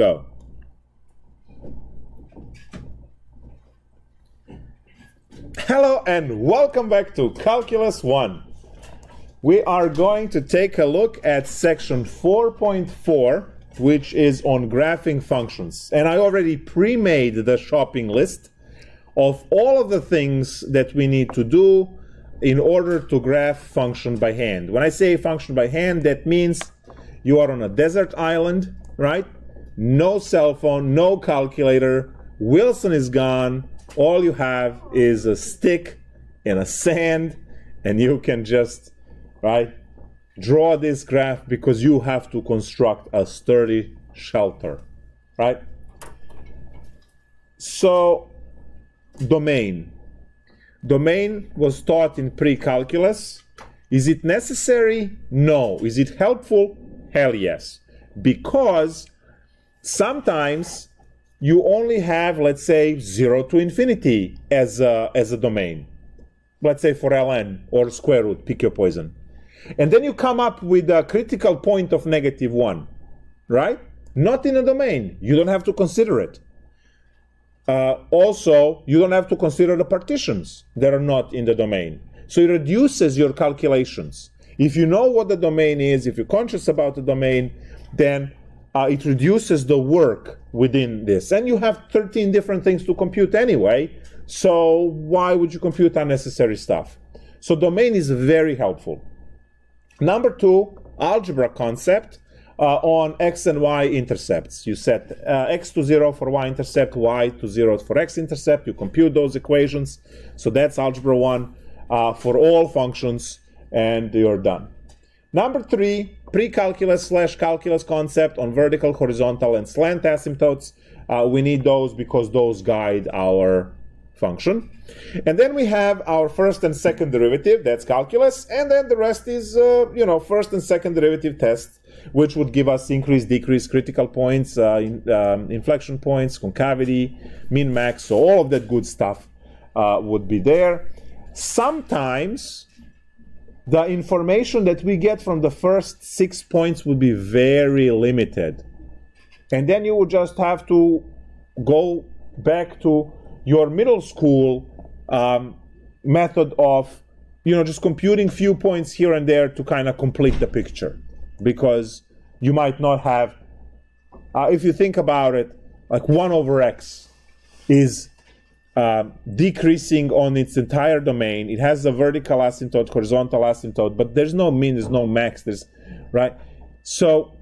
go. Hello and welcome back to Calculus 1. We are going to take a look at section 4.4, which is on graphing functions. And I already pre-made the shopping list of all of the things that we need to do in order to graph function by hand. When I say function by hand, that means you are on a desert island, right? No cell phone, no calculator, Wilson is gone, all you have is a stick and a sand, and you can just, right, draw this graph because you have to construct a sturdy shelter, right? So, domain. Domain was taught in pre-calculus. Is it necessary? No. Is it helpful? Hell yes. Because sometimes you only have, let's say, 0 to infinity as a domain. Let's say for ln or square root, pick your poison. And then you come up with a critical point of -1, right? Not in a domain. You don't have to consider it. Also, you don't have to consider the partitions that are not in the domain. So it reduces your calculations. If you know what the domain is, if you're conscious about the domain, then it reduces the work within this. And you have 13 different things to compute anyway, so why would you compute unnecessary stuff? So domain is very helpful. Number 2, algebra concept on x and y intercepts. You set x to 0 for y-intercept, y to 0 for x-intercept. You compute those equations. So that's algebra 1 for all functions, and you're done. Number 3, pre-calculus/calculus concept on vertical, horizontal, and slant asymptotes. We need those because those guide our function. And then we have our first and second derivative, that's calculus, and then the rest is, first and second derivative tests, which would give us increase, decrease, critical points, inflection points, concavity, min, max, so all of that good stuff would be there. Sometimes the information that we get from the first 6 points would be very limited. And then you would just have to go back to your middle school method of, just computing few points here and there to kind of complete the picture. Because you might not have, if you think about it, like 1 over x is decreasing on its entire domain. It has a vertical asymptote, horizontal asymptote, but there's no min, there's no max, right? So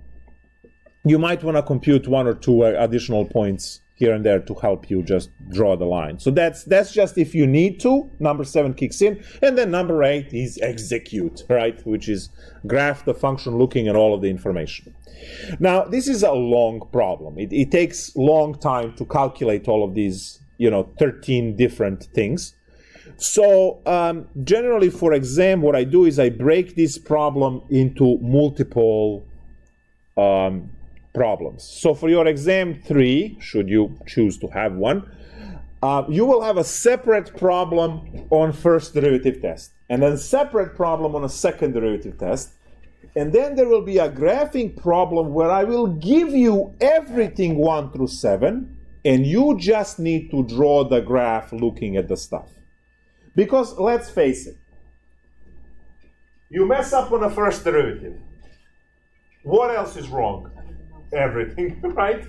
you might want to compute 1 or 2 additional points here and there to help you just draw the line. So that's just if you need to. Number 7 kicks in, and then number 8 is execute, right? Which is graph the function looking at all of the information. Now, this is a long problem. It takes long time to calculate all of these, 13 different things. So generally for exam, what I do is I break this problem into multiple problems. So for your exam 3, should you choose to have one, you will have a separate problem on first derivative test, and then separate problem on a second derivative test, and then there will be a graphing problem where I will give you everything 1 through 7, and you just need to draw the graph looking at the stuff. Because let's face it, you mess up on a first derivative. What else is wrong? Everything, right?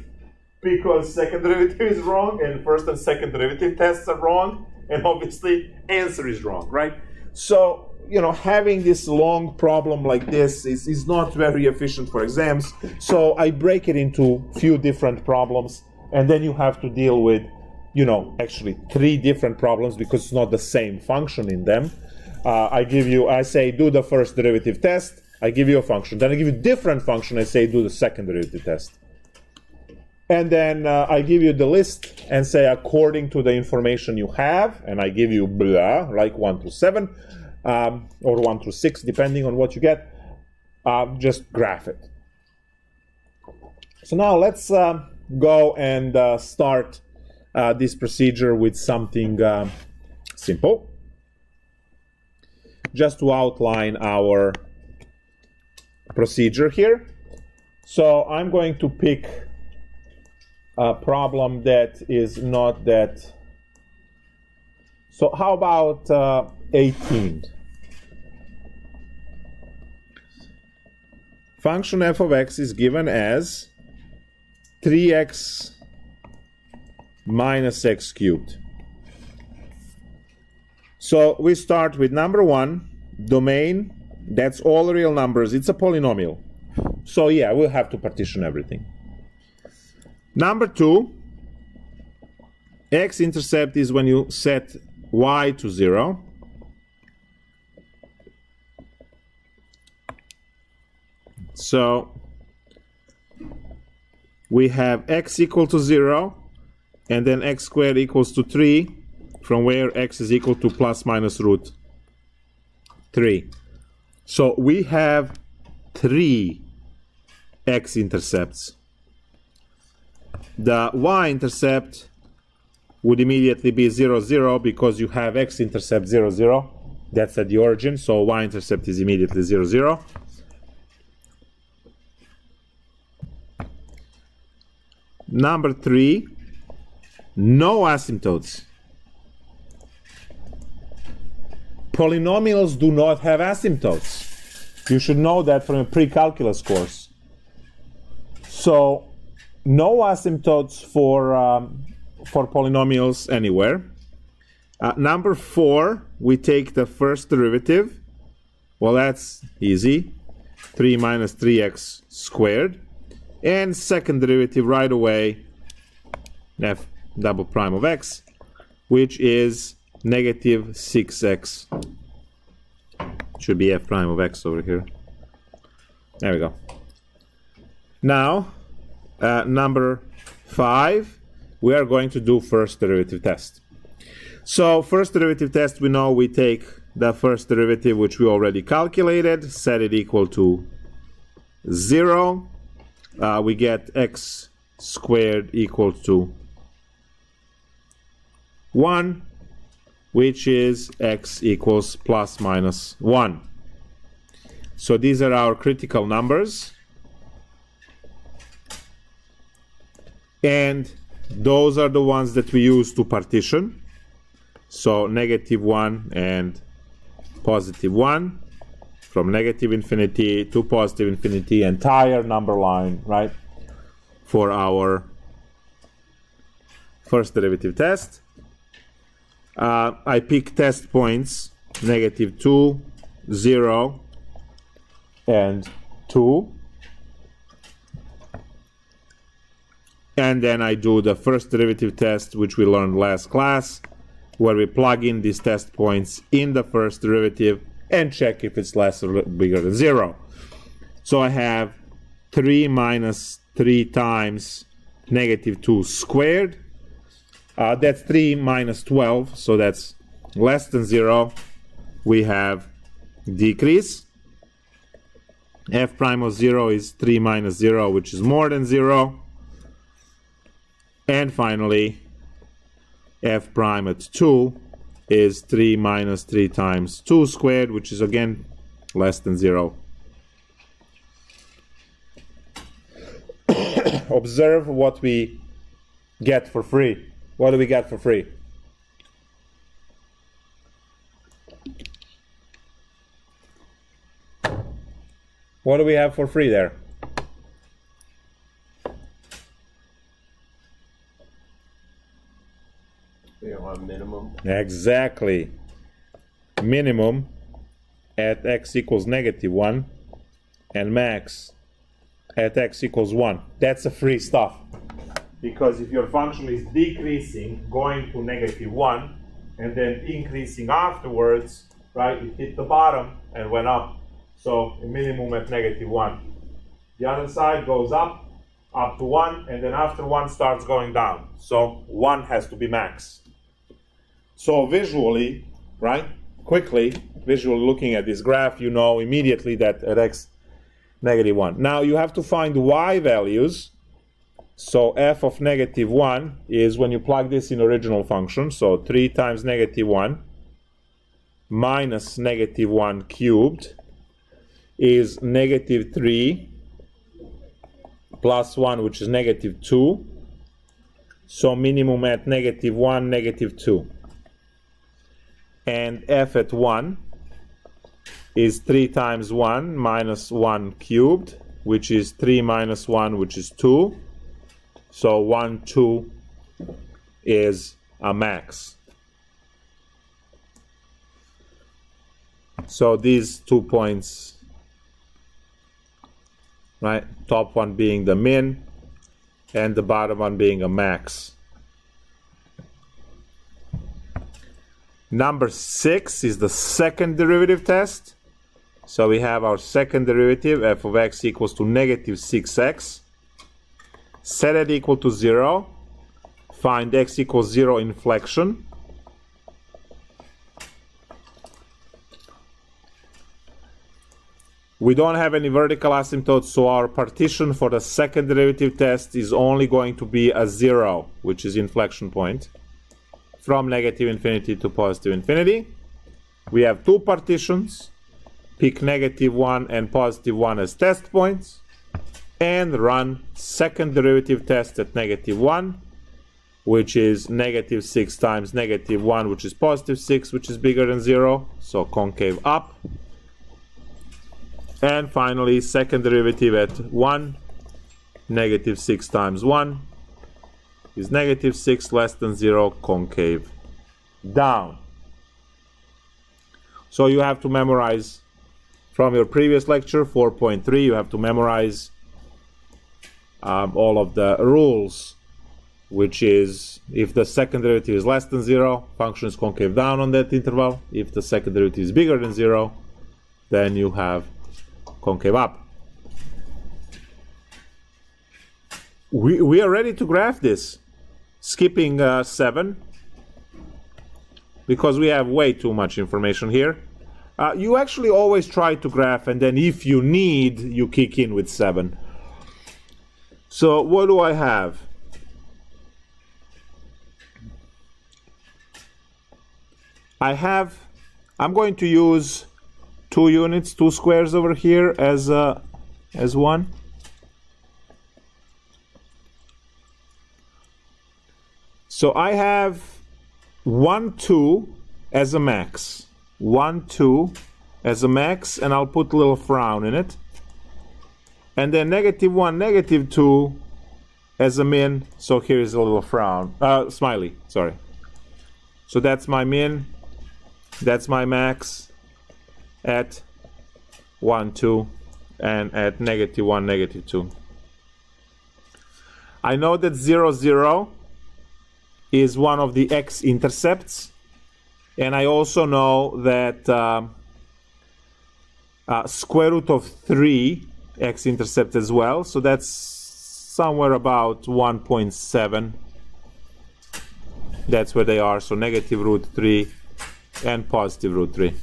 Because second derivative is wrong, and first and second derivative tests are wrong, and obviously answer is wrong, right? So, having this long problem like this is not very efficient for exams. So I break it into few different problems, and then you have to deal with, actually 3 different problems because it's not the same function in them. I say do the first derivative test, I give you a function. Then I give you a different function. I say do the second derivative test. And then I give you the list and say according to the information you have, and I give you blah, like 1 through 7, or 1 through 6, depending on what you get. Just graph it. So now let's go and start this procedure with something simple. Just to outline our procedure here. So I'm going to pick problem that is not that. So how about 18? Function f of x is given as 3x minus x cubed. So we start with number 1, domain, that's all real numbers, it's a polynomial. So yeah, we'll have to partition everything. Number 2, x-intercept is when you set y to 0. So we have x equal to 0, and then x squared equals to 3, from where x is equal to plus minus root 3. So we have 3 x-intercepts. The y-intercept would immediately be 0, 0, because you have x-intercept 0, 0. That's at the origin, so y-intercept is immediately 0, 0. Number 3, no asymptotes. Polynomials do not have asymptotes. You should know that from a pre-calculus course. So, no asymptotes for polynomials anywhere. Number 4, we take the first derivative. Well, that's easy. 3 minus 3x squared. And second derivative right away, f double prime of x, which is negative 6x. Should be f prime of x over here. There we go. Now, number 5, we are going to do first derivative test. So first derivative test, we know we take the first derivative, which we already calculated, set it equal to 0. We get x squared equal to 1, which is x equals plus minus 1. So these are our critical numbers. And those are the ones that we use to partition. So negative 1 and positive 1. From negative infinity to positive infinity, entire number line, right? For our first derivative test. I pick test points, negative 2, 0, and 2. And then I do the first derivative test, which we learned last class, where we plug in these test points in the first derivative and check if it's less or bigger than 0. So I have 3 minus 3 times negative 2 squared. That's 3 minus 12, so that's less than 0. We have decrease. F prime of 0 is 3 minus 0, which is more than 0. And finally, f prime at 2 is 3 minus 3 times 2 squared, which is again less than 0. Observe what we get for free. What do we get for free? What do we have for free there? We don't have minimum. Exactly. Minimum at x equals negative 1 and max at x equals 1. That's a free stuff. Because if your function is decreasing, going to negative 1, and then increasing afterwards, right, it hit the bottom and went up. So a minimum at negative 1. The other side goes up to 1, and then after 1 starts going down. So 1 has to be max. So visually, right, quickly, visually looking at this graph, you know immediately that at x negative 1. Now you have to find y values. So f of negative 1 is when you plug this in original function. So 3 times negative 1 minus negative 1 cubed is negative 3 plus 1, which is negative 2. So minimum at -1, -2. And f at 1 is 3 times 1 minus 1 cubed, which is 3 minus 1, which is 2. So 1, 2 is a max. So these 2 points, right? Top one being the min and the bottom one being a max. Number 6 is the second derivative test. So we have our second derivative, f of x equals to -6x. Set it equal to 0. Find x equals 0 inflection. We don't have any vertical asymptotes, so our partition for the second derivative test is only going to be a 0, which is inflection point, from -infinity to +infinity. We have two partitions. Pick -1 and +1 as test points, and run second derivative test at -1, which is -6 times -1, which is +6, which is bigger than 0, so concave up. And finally, second derivative at 1, -6 times 1 is -6 less than 0, concave down. So you have to memorize from your previous lecture, 4.3, you have to memorize all of the rules, which is if the second derivative is less than 0, function is concave down on that interval. If the second derivative is bigger than 0, then you have concave up. We are ready to graph this, skipping 7, because we have way too much information here. You actually always try to graph, and then if you need, you kick in with 7. So what do I have? I'm going to use 2 units, 2 squares over here as 1. So I have 1, 2 as a max. 1, 2 as a max, and I'll put a little frown in it. And then -1, -2 as a min, so here is a little frown. Smiley, sorry. So that's my min, that's my max at 1, 2, and at -1, -2. I know that 0, 0 is one of the x-intercepts. And I also know that square root of 3 x-intercept as well. So that's somewhere about 1.7. That's where they are. So -√3 and +√3.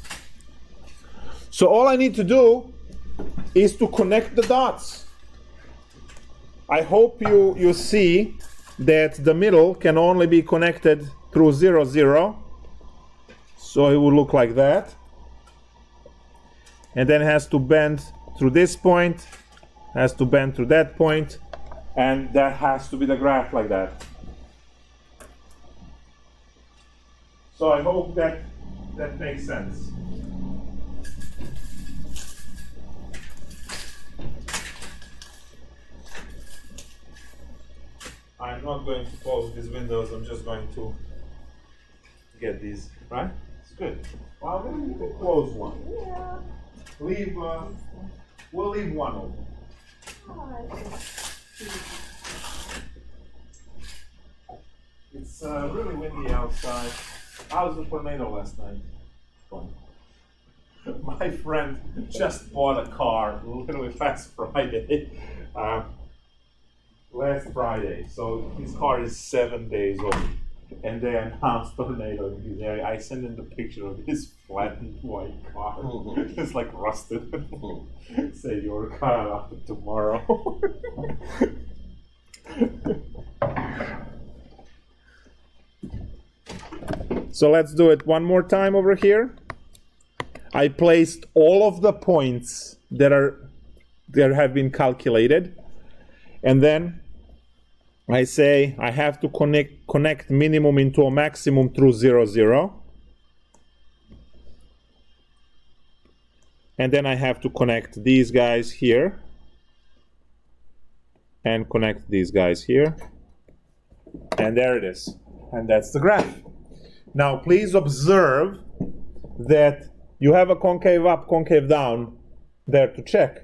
So all I need to do is to connect the dots. I hope you see that the middle can only be connected through 0, 0. So it will look like that. And then it has to bend through this point, has to bend through that point, and that has to be the graph like that. So I hope that makes sense. I'm not going to close these windows, I'm just going to get these, right? Good. Well, maybe you can close one. Yeah. We'll leave one open. It's really windy outside. I was in a tornado last night. Fun. My friend just bought a car literally last Friday. Last Friday. So his car is 7 days old. And they announced tornado in his area. I sent him the picture of his flattened white car. It's like rusted. Say your car after tomorrow. So let's do it one more time over here. I placed all of the points that have been calculated, and then I say I have to connect minimum into a maximum through 0, 0. And then I have to connect these guys here. And connect these guys here. And there it is. And that's the graph. Now please observe that you have a concave up, concave down there to check.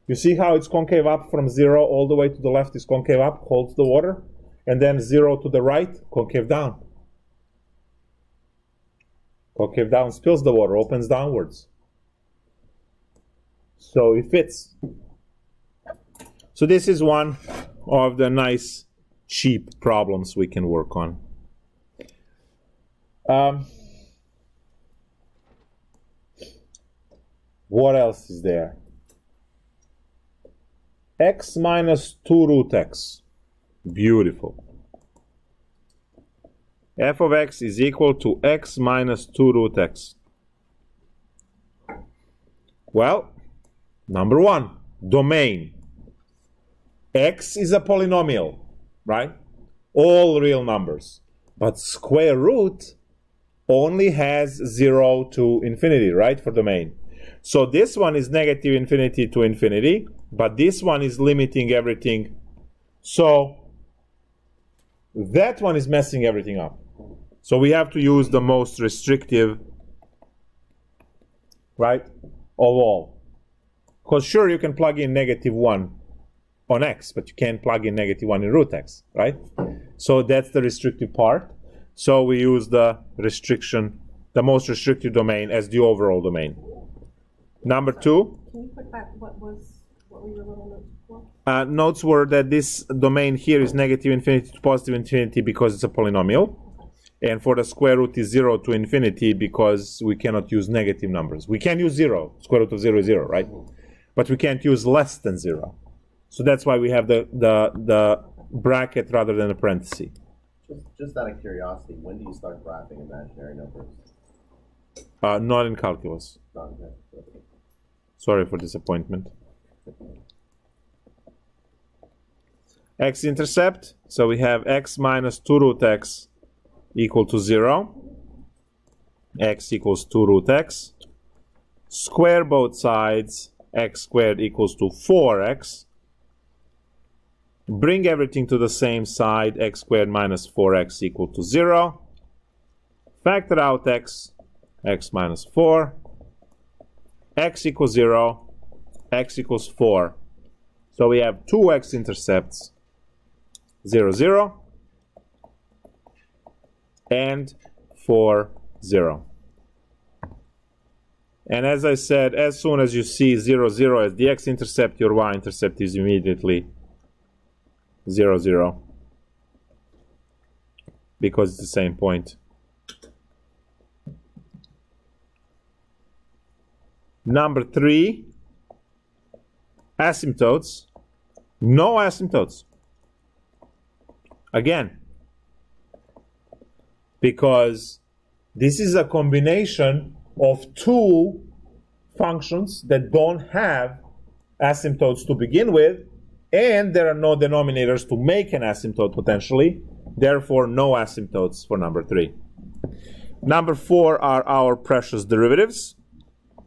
You see how it's concave up from 0 all the way to the left is concave up, holds the water, and then 0 to the right, concave down. Concave down spills the water, opens downwards. So it fits. So this is one of the nice, cheap problems we can work on. What else is there? X minus 2 root x. Beautiful. F of x is equal to x minus 2 root x. Well, number one, domain. X is a polynomial, right? All real numbers. But square root only has 0 to infinity, right, for domain. So this one is negative infinity to infinity, but this one is limiting everything. So that one is messing everything up. So we have to use the most restrictive, right, of all. Because sure, you can plug in -1 on x, but you can't plug in -1 in root x, right? So that's the restrictive part. So we use the restriction, the most restrictive domain as the overall domain. Number two. Can you put back what were your little notes for? Notes were that this domain here is negative infinity to positive infinity because it's a polynomial. And for the square root is 0 to infinity because we cannot use negative numbers. We can use 0. Square root of 0 is 0, right? But we can't use less than 0. So that's why we have the bracket rather than a parenthesis. Just out of curiosity, when do you start graphing imaginary numbers? Not in calculus. Not yet. Sorry for disappointment. X-intercept. So we have x minus 2 root x equal to 0. X equals 2 root x. Square both sides. X squared equals to 4x. Bring everything to the same side. X squared minus 4x equal to 0. Factor out x. X minus 4. X equals 0. X equals 4. So we have two x-intercepts. 0, 0. And 4, 0. And as I said, as soon as you see 0, 0 as the x-intercept, your y-intercept is immediately 0, 0. Because it's the same point. Number 3, asymptotes. No asymptotes. Again, because this is a combination of two functions that don't have asymptotes to begin with, and there are no denominators to make an asymptote potentially. Therefore, no asymptotes for number 3. Number 4 are our precious derivatives.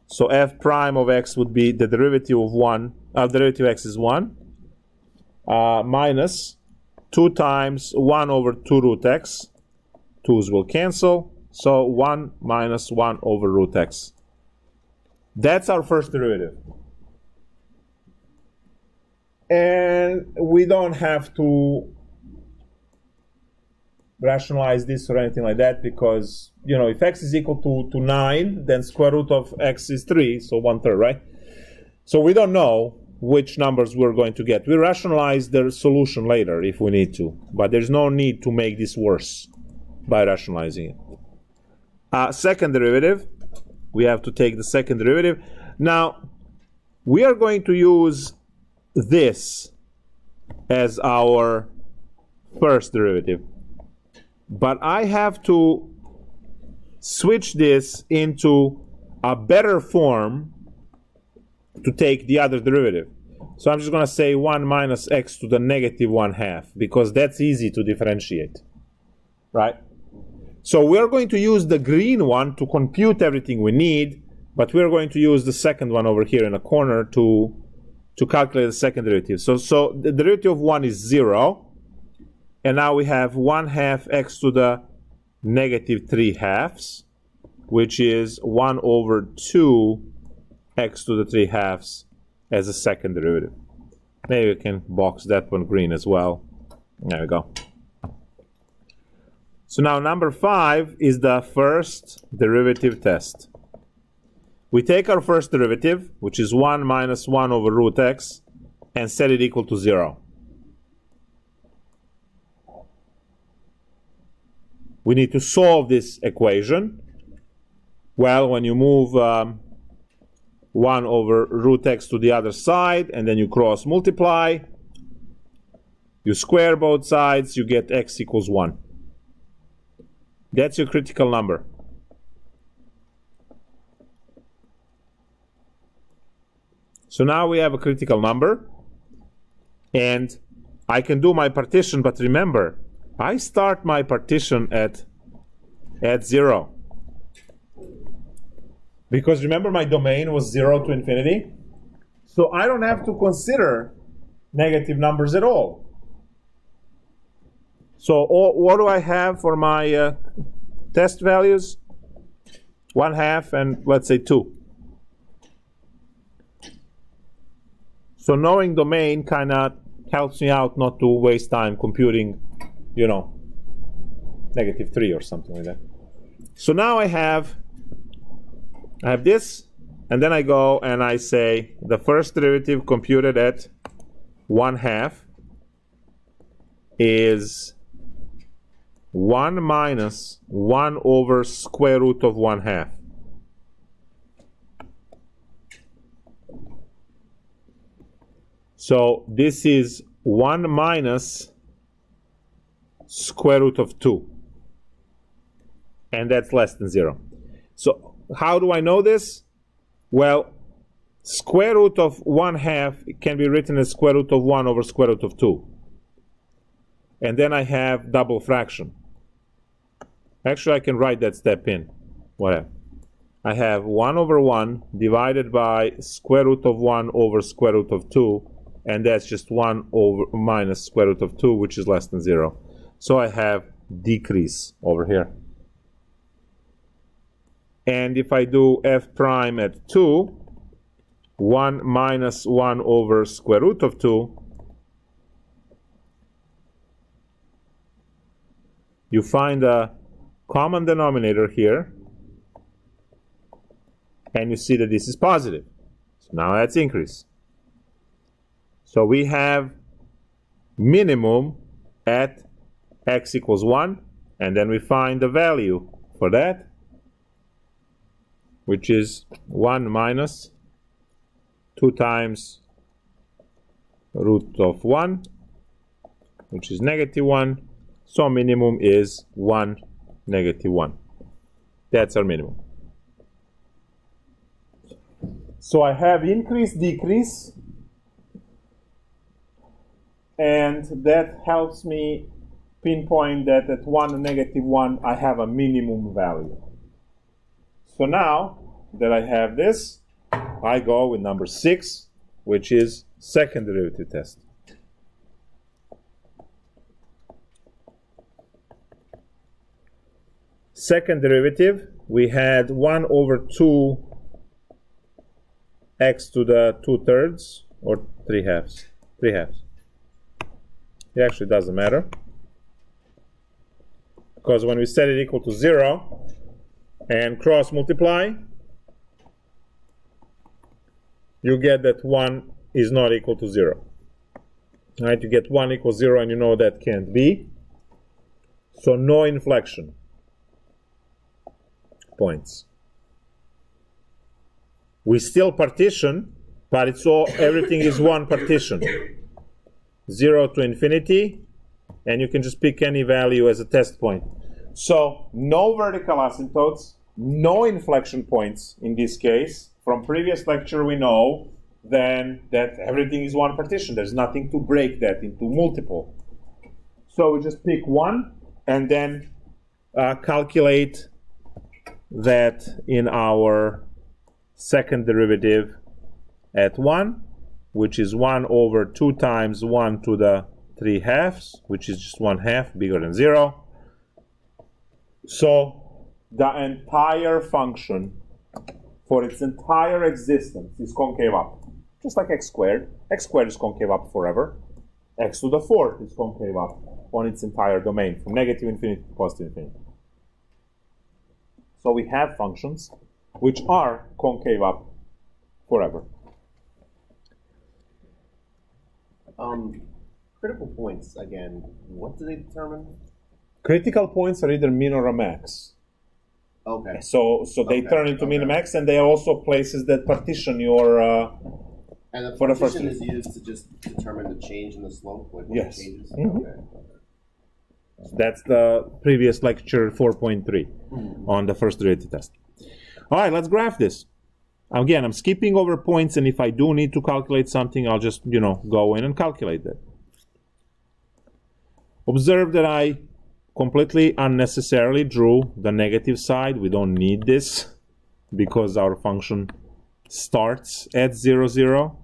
So f prime of x would be the derivative of 1, derivative of x is 1, minus 2 times 1 over 2 root x. 2's will cancel. So 1 minus 1 over root x. That's our first derivative. And we don't have to rationalize this or anything like that because, you know, if x is equal to 9, then square root of x is 3, so 1/3, right? So we don't know which numbers we're going to get. We rationalize the solution later if we need to, but there's no need to make this worse by rationalizing it. Second derivative, we have to take the second derivative. Now, we are going to use this as our first derivative. But I have to switch this into a better form to take the other derivative. So I'm just going to say 1 minus x to the negative 1/2, because that's easy to differentiate, right? So we're going to use the green one to compute everything we need, but we're going to use the second one over here in the corner to calculate the second derivative. So the derivative of 1 is 0, and now we have 1/2 x to the negative 3/2, which is 1 over 2 x to the 3/2 as a second derivative. Maybe we can box that one green as well. There we go. So now number 5 is the first derivative test. We take our first derivative, which is 1 minus 1 over root x, and set it equal to 0. We need to solve this equation. Well, when you move 1 over root x to the other side, and then you cross multiply, you square both sides, you get x equals 1. That's your critical number. So now we have a critical number, and I can do my partition, but remember, I start my partition at 0. Because remember, my domain was 0 to infinity. So I don't have to consider negative numbers at all. So what do I have for my test values? 1/2 and let's say 2. So knowing domain kind of helps me out not to waste time computing, you know, -3 or something like that. So now I have this, and then I go and I say the first derivative computed at 1/2 is 1 minus 1 over square root of 1/2. So this is 1 minus square root of 2. And that's less than 0. So how do I know this? Well, square root of 1/2 can be written as square root of 1 over square root of 2. And then I have double fraction. Actually, I can write that step in. Whatever. I have 1 over 1 divided by square root of 1 over square root of 2. And that's just 1 over minus square root of 2, which is less than 0. So I have decrease over here. And if I do f prime at 2, 1 minus 1 over square root of 2, you find a common denominator here, and you see that this is positive. So now that's increase. So we have minimum at x equals 1, and then we find the value for that, which is 1 minus 2 times root of 1, which is -1. So minimum is 1, -1. That's our minimum. So I have increase, decrease, and that helps me pinpoint that at 1 and -1 I have a minimum value. So now that I have this, I go with number 6, which is second derivative test. Second derivative, we had 1 over 2 x to the 2/3 or 3/2. 3/2. It actually doesn't matter, because when we set it equal to 0 and cross multiply, you get that 1 is not equal to 0. Right? You get 1 equals 0, and you know that can't be. So no inflection points. We still partition, but it's all, everything is one partition. 0 to infinity, and you can just pick any value as a test point. So no vertical asymptotes, no inflection points in this case. From previous lecture we know then that everything is one partition. There's nothing to break that into multiple. So we just pick one and then calculate that in our second derivative at 1, which is 1 over 2 times 1 to the 3/2, which is just 1/2, bigger than 0. So the entire function for its entire existence is concave up. Just like x squared. X squared is concave up forever. X to the 4th is concave up on its entire domain, from negative infinity to positive infinity. So we have functions which are concave up forever. Critical points, again, what do they determine? Critical points are either min or a max. Okay. So they turn into min and max, and they are also places that partition your... and the for the first partition is used to just determine the change in the slope? Like when yes. it changes? Mm-hmm. Okay. That's the previous lecture 4.3 on the first derivative test. All right, let's graph this. Again, I'm skipping over points, and if I do need to calculate something, I'll just, go in and calculate that. Observe that I completely unnecessarily drew the negative side. We don't need this because our function starts at 0, 0.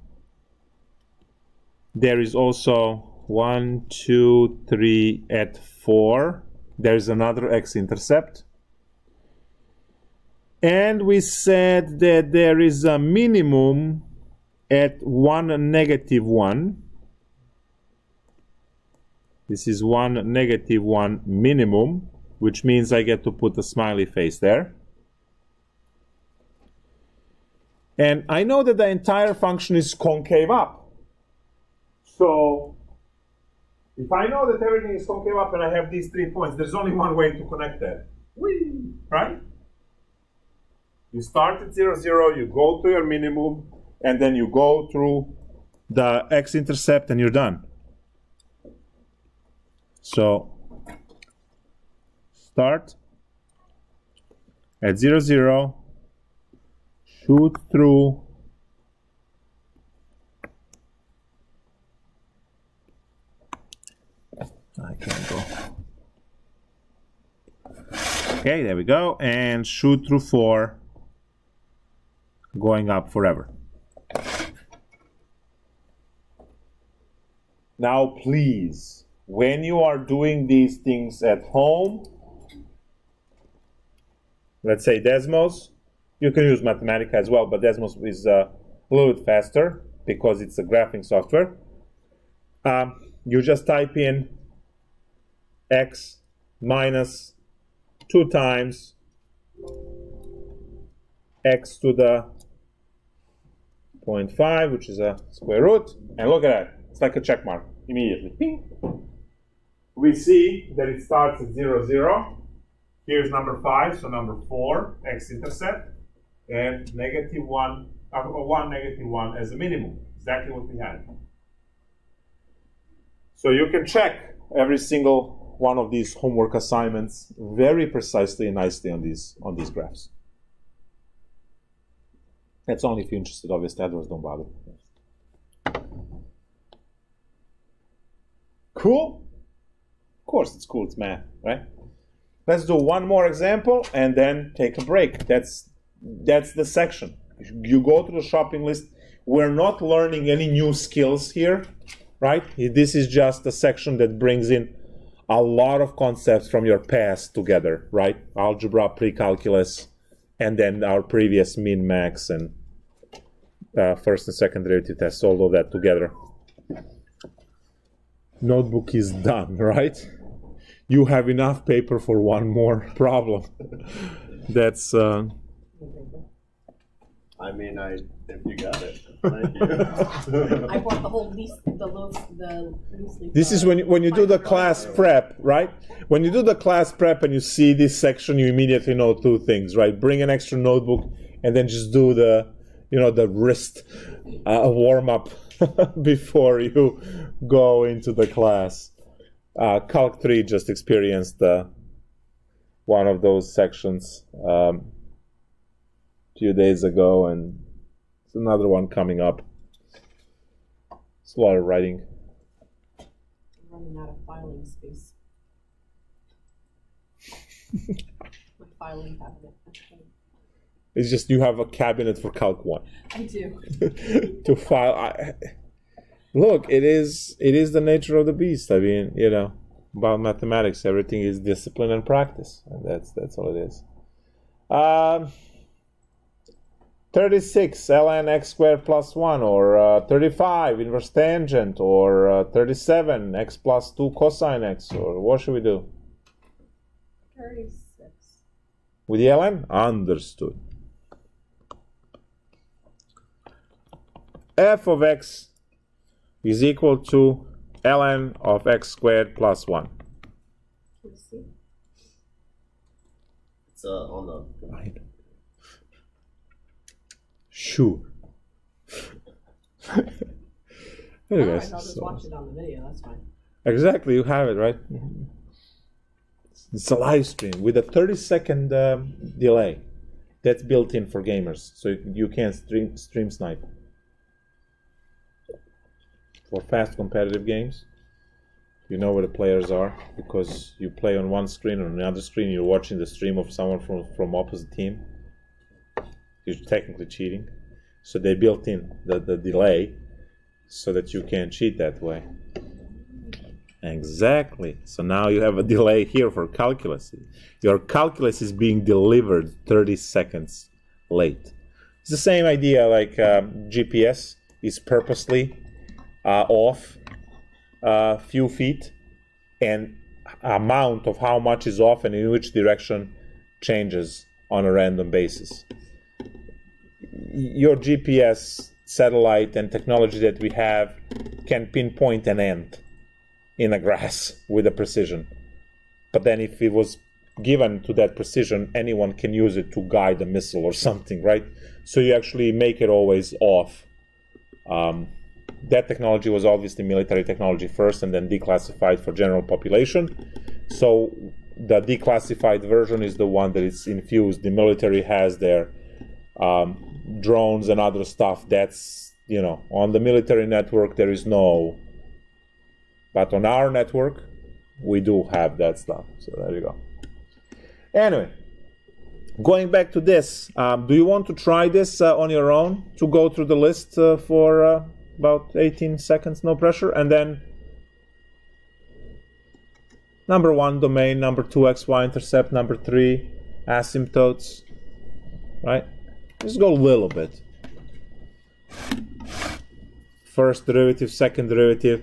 There is also 1, 2, 3 at 4. There's another x-intercept. And we said that there is a minimum at 1, negative 1. This is 1, negative 1 minimum, which means I get to put a smiley face there. And I know that the entire function is concave up. So if I know that everything is concave up and I have these 3 points, there's only one way to connect that. Whee! Right? You start at 0, 0, you go to your minimum, and then you go through the x-intercept and you're done. So start at 0, 0, shoot through I can't go. Okay, there we go, and shoot through 4, going up forever. Now please, when you are doing these things at home, let's say Desmos, you can use Mathematica as well, but Desmos is a little bit faster because it's a graphing software. You just type in x minus 2 times x to the 0.5, which is a square root, and look at that. It's like a check mark immediately. Ping. We see that it starts at 0, 0. Here's number 5, so number 4, x-intercept, and negative 1, 1, negative 1 as a minimum. Exactly what we had. So you can check every single one of these homework assignments very precisely and nicely on these graphs. That's only if you're interested, obviously, otherwise don't bother. Cool? Of course it's cool, it's math, right? Let's do one more example and then take a break. That's the section. You go to the shopping list. We're not learning any new skills here, right? This is just a section that brings in a lot of concepts from your past together, right? Algebra, pre-calculus, and then our previous min, max, and first and second derivative tests, all of that together. Notebook is done, right? You have enough paper for one more problem. That's... I mean, if you got it, thank you. I bought the whole loose leaf. This is when you do the class prep, right? When you do the class prep and you see this section, you immediately know 2 things, right? Bring an extra notebook and then just do the wrist warm up before you go into the class. Calc 3 just experienced one of those sections a few days ago, and there's another one coming up It's a lot of writing. I'm running out of filing space. My filing cabinet. It's just you have a cabinet for Calc 1. I do. To file. Look, it is the nature of the beast. I mean, you know, about mathematics, everything is discipline and practice, and that's all it is. 36 ln x squared plus 1, or 35 inverse tangent, or 37 x plus 2 cosine x, or what should we do? 36. With the ln? Understood. F of x is equal to ln of x squared plus 1. Let's see. It's on the. Right. Sure. Alright, I'll just watch it on the video, that's fine. Exactly, you have it, right? It's a live stream with a 30-second delay. That's built in for gamers, so you can stream snipe. For fast competitive games, you know where the players are, because you play on one screen, on another screen you're watching the stream of someone from opposite team. You're technically cheating. So they built in the delay so that you can cheat that way. Exactly. So now you have a delay here for calculus. Your calculus is being delivered 30 seconds late. It's the same idea like GPS is purposely off a few feet, and amount of how much is off and in which direction changes on a random basis. Your GPS satellite and technology that we have can pinpoint an ant in a grass with a precision. But then if it was given to that precision, anyone can use it to guide a missile or something, right? So you actually make it always off. That technology was obviously military technology first and then declassified for general population. So the declassified version is the one that is infused. The military has their drones and other stuff. That's, you know, on the military network there is no, but on our network we do have that stuff. So there you go. Anyway, going back to this, do you want to try this on your own, to go through the list for about 18 seconds, no pressure, and then number 1 domain, number 2 xy intercept, number 3 asymptotes, right? Just go a little bit. First derivative, second derivative.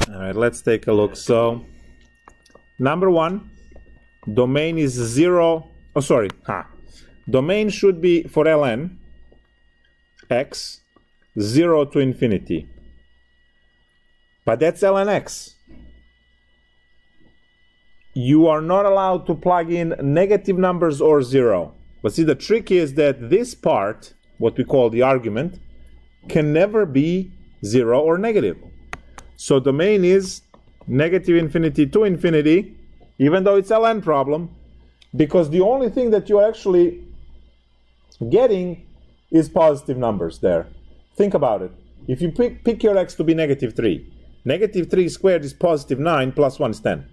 All right, let's take a look. So, number one, domain is 0. Oh, sorry. Domain should be for ln x 0 to infinity. But that's ln x. You are not allowed to plug in negative numbers or 0. But see, the trick is that this part, what we call the argument, can never be 0 or negative. So domain is negative infinity to infinity, even though it's a ln problem, because the only thing that you're actually getting is positive numbers there. Think about it. If you pick your x to be negative 3, negative 3 squared is positive 9 plus 1 is 10.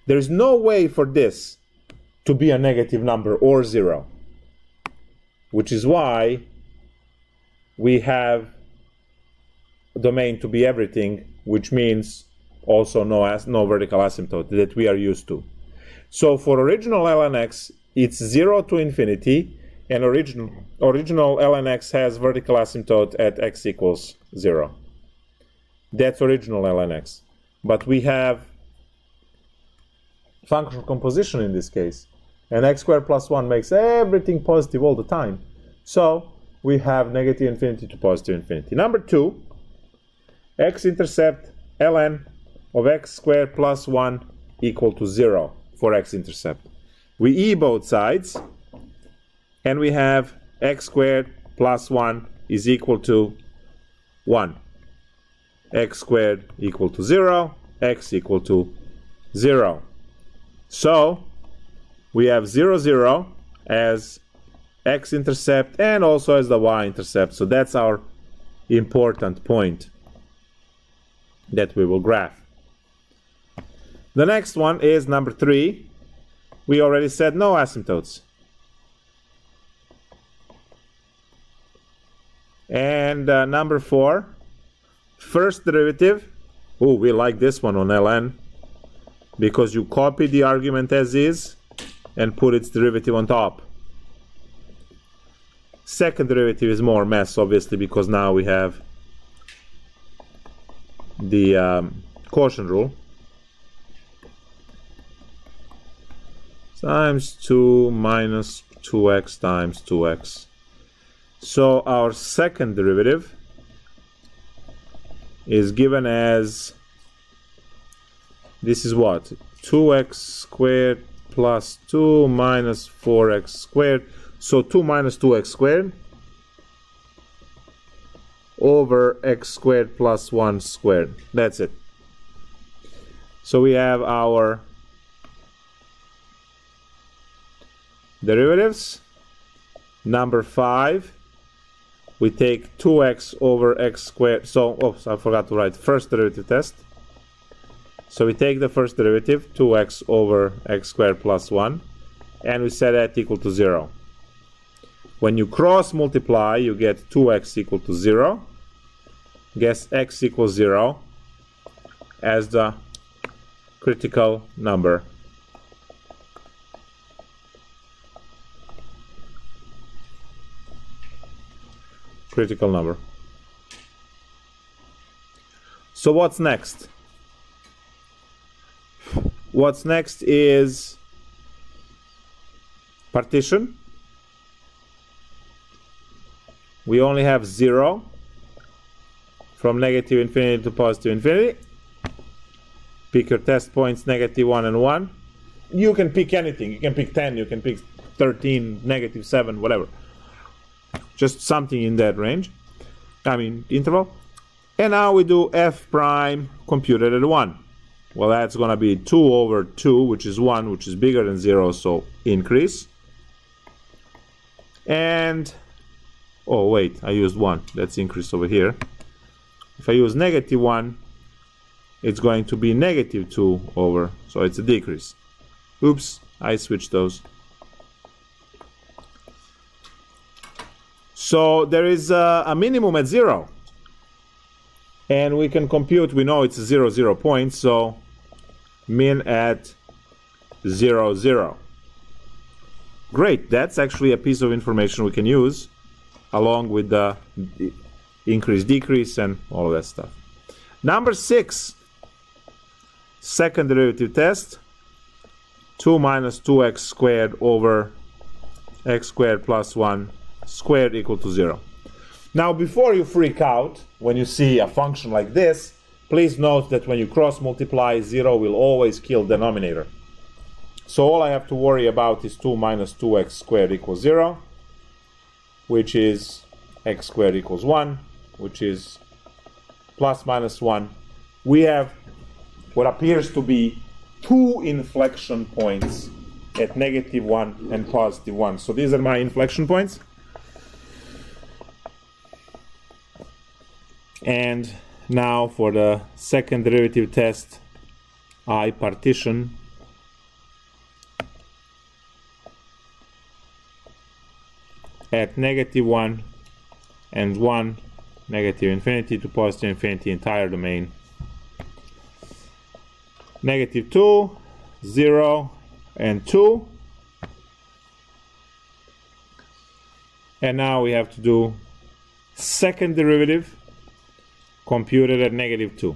There is no way for this to be a negative number or 0, which is why we have domain to be everything, which means also no vertical asymptote that we are used to. So for original ln x, it's 0 to infinity, and original ln x has vertical asymptote at x equals 0. That's original ln x. But we have functional composition in this case, and x squared plus 1 makes everything positive all the time. So we have negative infinity to positive infinity. Number 2, x-intercept ln of x squared plus 1 equal to 0 for x-intercept. We e both sides, and we have x squared plus 1 is equal to 1. X squared equal to 0, x equal to 0. So we have 0, 0 as x-intercept and also as the y-intercept. So that's our important point that we will graph. The next one is number 3. We already said no asymptotes. And number 4, first derivative. Oh, we like this one on ln because you copy the argument as is and put its derivative on top. Second derivative is more mess, obviously, because now we have the quotient rule. Times 2 minus 2x times 2x. So our second derivative is given as, this is what? 2x squared plus 2 minus 4x squared. So 2 minus 2x squared over x squared plus 1 squared. That's it. So we have our derivatives. Number 5, we take 2x over x squared. So, oops, I forgot to write first derivative test. So we take the first derivative, 2x over x squared plus 1, and we set that equal to 0. When you cross multiply, you get 2x equal to 0. Guess x equals 0 as the critical number. Critical number. So what's next? What's next is partition. We only have 0 from negative infinity to positive infinity. Pick your test points, negative 1 and 1. You can pick anything. You can pick 10, you can pick 13, negative 7, whatever. Just something in that range. I mean, interval. And now we do f prime computed at 1. Well, that's going to be 2 over 2, which is 1, which is bigger than 0, so increase. And, oh wait, I used 1. That's increase over here. If I use negative 1, it's going to be negative 2 over, so it's a decrease. Oops, I switched those. So there is a minimum at 0. And we can compute, we know it's a 0, 0 point, so min at 0, 0. Great, that's actually a piece of information we can use along with the increase, decrease, and all of that stuff. Number 6, second derivative test. 2 minus 2x squared over x squared plus 1 squared equal to 0. Now, before you freak out when you see a function like this, please note that when you cross multiply, 0 will always kill the denominator. So all I have to worry about is 2 minus 2x squared equals 0, which is x squared equals 1, which is plus minus 1. We have what appears to be 2 inflection points at negative 1 and positive 1. So these are my inflection points. And now for the second derivative test, I partition at negative 1 and 1, negative infinity to positive infinity, entire domain. Negative 2, 0, and 2. And now we have to do second derivative computed at negative 2.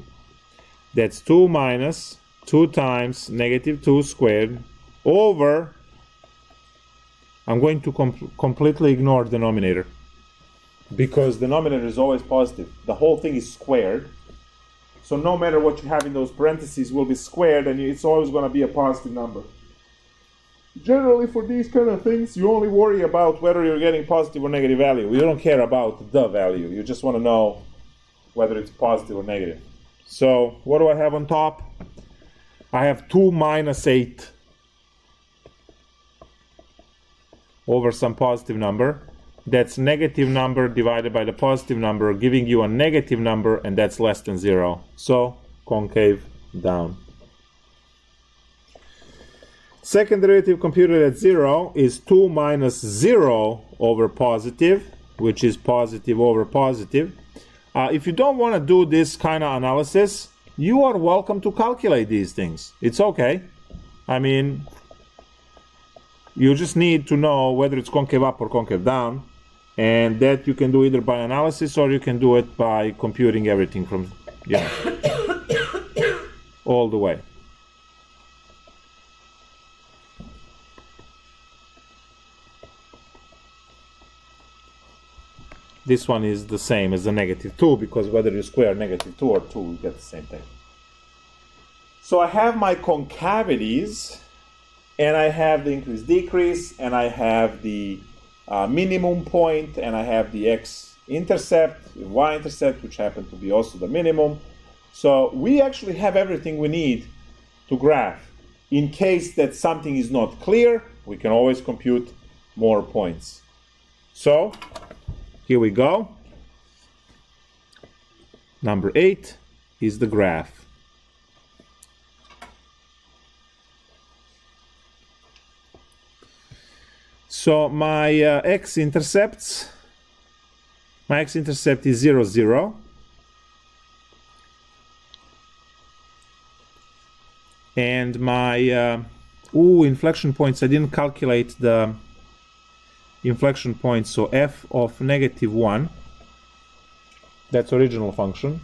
That's 2 minus 2 times negative 2 squared over, I'm going to completely ignore denominator because denominator is always positive. The whole thing is squared. So no matter what you have in those parentheses will be squared, and it's always going to be a positive number. generally for these kind of things, you only worry about whether you're getting positive or negative value. You don't care about the value. You just want to know whether it's positive or negative. So what do I have on top? I have 2 minus 8 over some positive number. That's negative number divided by the positive number, giving you a negative number, and that's less than 0. So concave down. Second derivative computed at 0 is 2 minus 0 over positive, which is positive over positive. If you don't want to do this kind of analysis, you are welcome to calculate these things. It's okay. I mean, you just need to know whether it's concave up or concave down, and that you can do either by analysis or you can do it by computing everything from, all the way. This one is the same as the negative 2, because whether you square negative 2 or 2, you get the same thing. So I have my concavities, and I have the increase-decrease, and I have the minimum point, and I have the x-intercept, y-intercept, which happen to be also the minimum. So we actually have everything we need to graph. In case that something is not clear, we can always compute more points. So here we go. Number 8 is the graph. So my x-intercept is 0, 0. And my inflection points, I didn't calculate the inflection point, so f of negative 1, that's original function,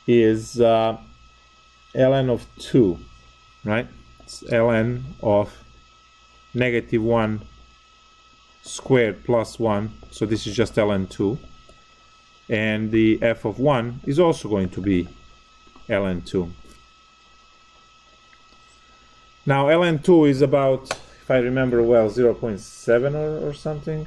is ln of 2, right? It's ln of negative 1 squared plus 1, so this is just ln 2, and the f of 1 is also going to be ln 2. Now ln 2 is about, if I remember well, 0.7 or something.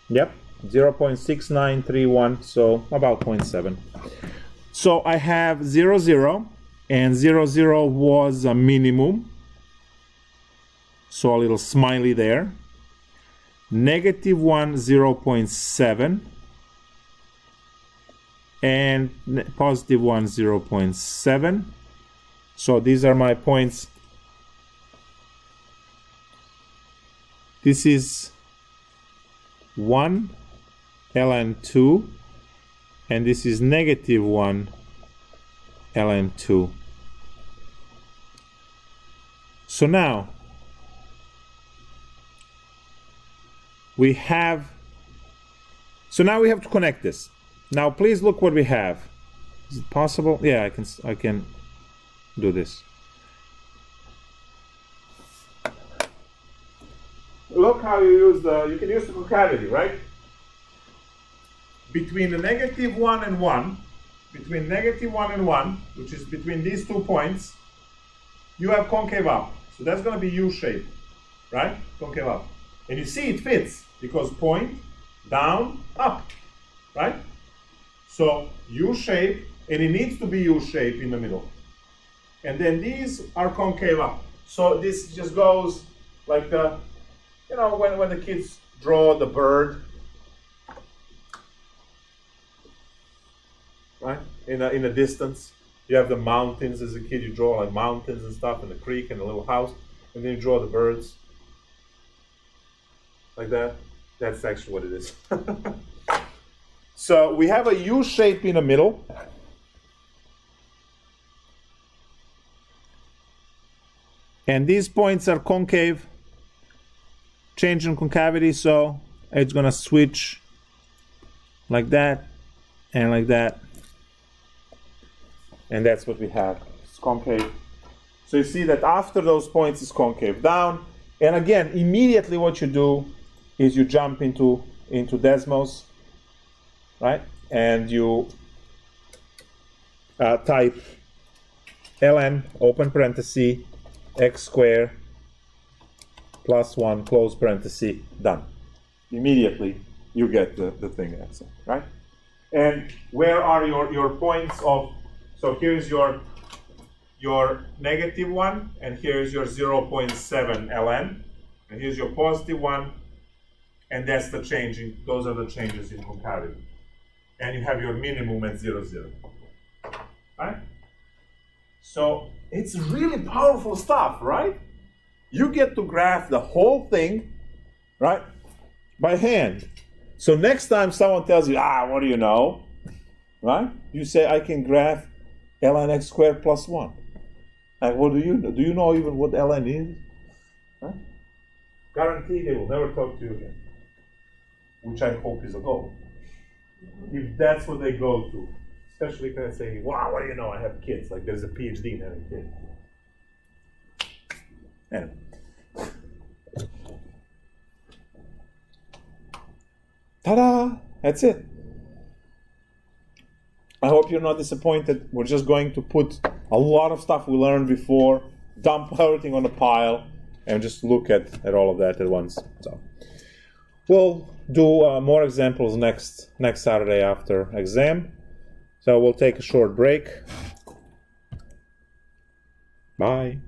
Yep, 0.6931, so about 0.7. So I have 0, 0. And 0, 0 was a minimum, so a little smiley there. Negative 1, 0.7, and positive 1, 0.7. So these are my points. This is 1 ln 2, and this is negative 1 ln 2. So now we have to connect this. Now please look what we have. Is it possible? Yeah, I can do this. Look how you can use the concavity, right? Between the negative 1 and 1, between negative 1 and 1, which is between these 2 points, you have concave up. So that's going to be U-shaped, right? Concave up. And you see it fits, because point, down, up, right? So U-shape, and it needs to be U-shape in the middle. And then these are concave up. So this just goes like the, you know, when the kids draw the bird, right? In a distance, you have the mountains. As a kid, you draw like mountains and stuff, and the creek and a little house, and then you draw the birds like that. That's actually what it is. So we have a U shape in the middle, and these points are concave. Change in concavity, so it's gonna switch like that and like that. And that's what we have. It's concave. So you see that after those points is concave down. And again, immediately what you do is you jump into Desmos, right? And you type ln, open parenthesis, x squared plus 1, close parenthesis, done. Immediately you get the thing answer, right? And where are your points of, so here's your negative one, and here's your 0.7 ln, and here's your positive one, and that's the changing, those are the changes in concavity. And you have your minimum at 0, 0. Right? So it's really powerful stuff, right? You get to graph the whole thing, right, by hand. So next time someone tells you, what do you know, right? You say, I can graph ln x squared plus 1. Like, what do you know? Do you know even what ln is? Huh? Guarantee they will never talk to you again, which I hope is a goal. If that's what they go to, especially when they say, wow, what do you know? I have kids. Like, there's a PhD in having kids. Anyway. Ta-da! That's it. I hope you're not disappointed. We're just going to put a lot of stuff we learned before, dump everything on a pile, and just look at all of that at once. So we'll do more examples next Saturday after exam. So we'll take a short break. Bye.